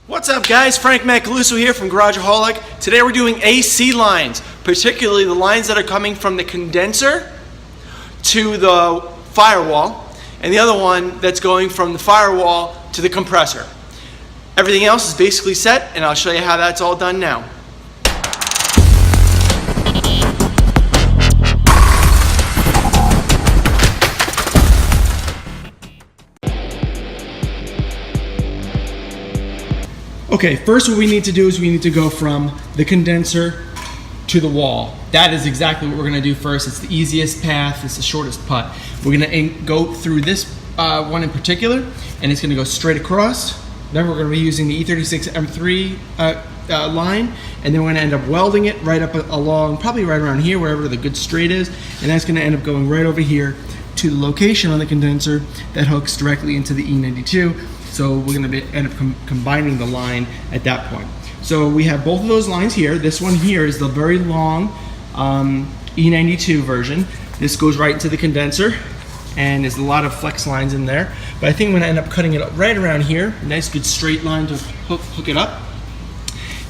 What's up guys, Frank Macaluso here from Garageaholic. Today we're doing AC lines, particularly the lines that are coming from the condenser to the firewall, and the other one that's going from the firewall to the compressor. Everything else is basically set, and I'll show you how that's all done now. Okay, first what we need to do is we need to go from the condenser to the wall. That is exactly what we're gonna do first. It's the easiest path, it's the shortest putt. We're gonna go through this one in particular, and it's gonna go straight across. Then we're gonna be using the E36 M3 line, and then we're gonna end up welding it right up along, probably right around here, wherever the good straight is, and that's gonna end up going right over here to the location on the condenser that hooks directly into the E92. So we're going to end up combining the line at that point. So we have both of those lines here. This one here is the very long E92 version. This goes right into the condenser, and there's a lot of flex lines in there. But I think I'm going to end up cutting it up right around here. Nice good straight line to hook it up.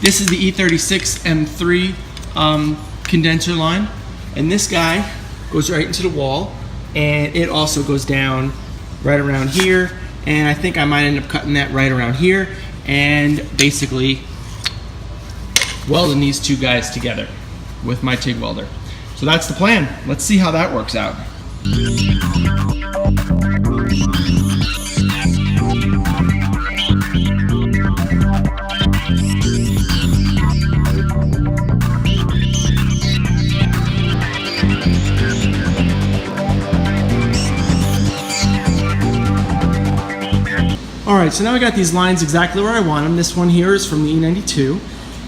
This is the E36 M3 condenser line, and this guy goes right into the wall, and it also goes down right around here. And I think I might end up cutting that right around here and basically welding these two guys together with my TIG welder. So that's the plan. Let's see how that works out. Alright, so now I got these lines exactly where I want them. This one here is from the E92,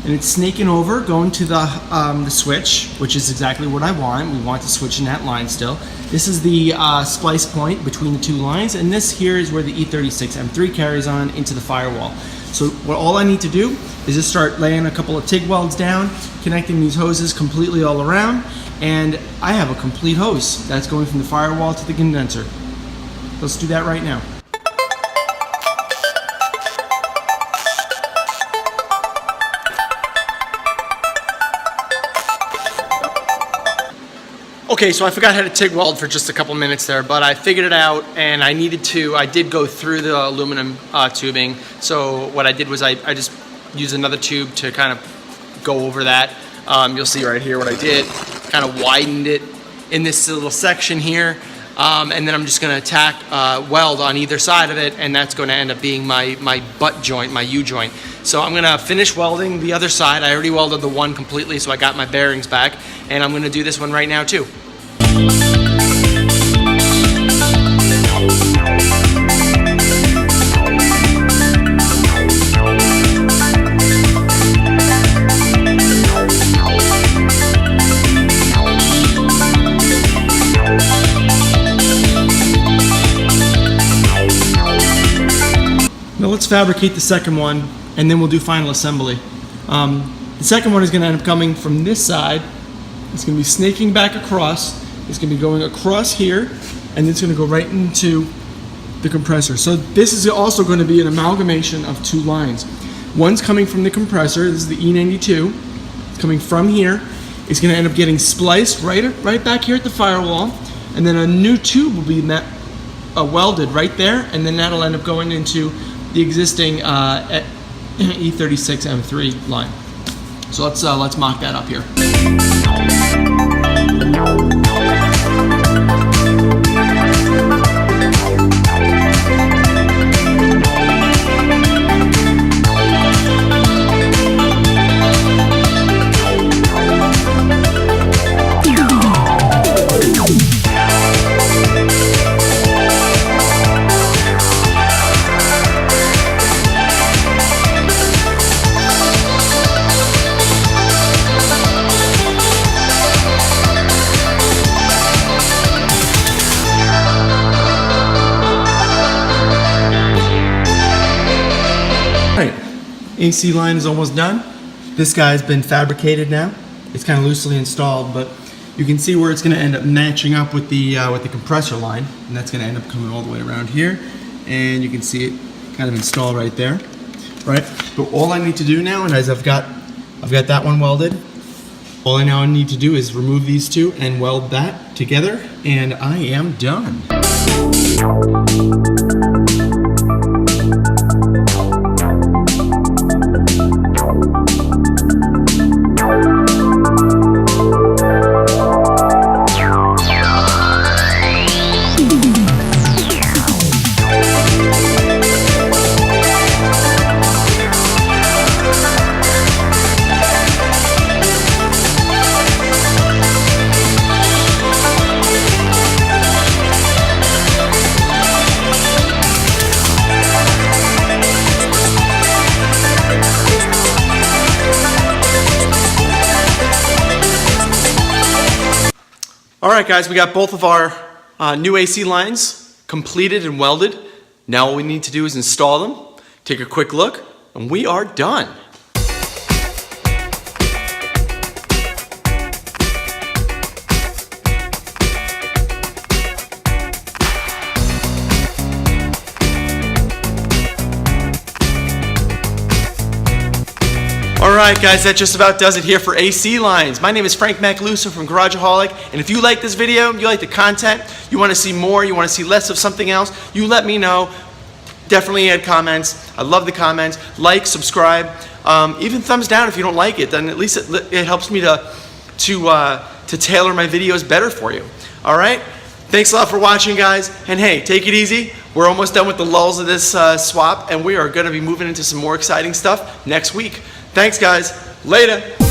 and it's snaking over, going to the switch, which is exactly what I want. We want to switch in that line still. This is the splice point between the two lines, and this here is where the E36 M3 carries on into the firewall. So all I need to do is just start laying a couple of TIG welds down, connecting these hoses completely all around, and I have a complete hose that's going from the firewall to the condenser. Let's do that right now. Okay, so I forgot how to TIG weld for just a couple minutes there, but I figured it out, and I did go through the aluminum tubing. So what I did was I just used another tube to kind of go over that. You'll see right here what I did. Kind of widened it in this little section here, and then I'm just gonna tack weld on either side of it, and that's gonna end up being my butt joint, my U-joint. So I'm gonna finish welding the other side. I already welded the one completely, so I got my bearings back, and I'm gonna do this one right now too. Now let's fabricate the second one, and then we'll do final assembly. The second one is going to end up coming from this side. It's going to be snaking back across. It's going to be going across here, and it's going to go right into the compressor. So this is also going to be an amalgamation of two lines. One's coming from the compressor. This is the E92. It's coming from here. It's going to end up getting spliced right back here at the firewall, and then a new tube will be welded right there, and then that'll end up going into the existing E36 M3 line. So let's mock that up here. AC line is almost done. This guy's been fabricated now. It's kind of loosely installed, but you can see where it's going to end up matching up with the compressor line, and that's going to end up coming all the way around here, and you can see it kind of installed right there. right? But all I need to do now, and as I've got that one welded, all I now need to do is remove these two and weld that together, and I am done. All right, guys, we got both of our new AC lines completed and welded. Now all we need to do is install them, take a quick look, and we are done. Alright guys, that just about does it here for AC lines. My name is Frank Macaluso from Garageaholic, and if you like this video, you like the content, you want to see more, you want to see less of something else, you let me know. Definitely add comments. I love the comments. Like, subscribe, even thumbs down if you don't like it. Then at least it helps me to tailor my videos better for you. Alright? Thanks a lot for watching, guys. And hey, take it easy. We're almost done with the lulls of this swap, and we are going to be moving into some more exciting stuff next week. Thanks, guys. Later.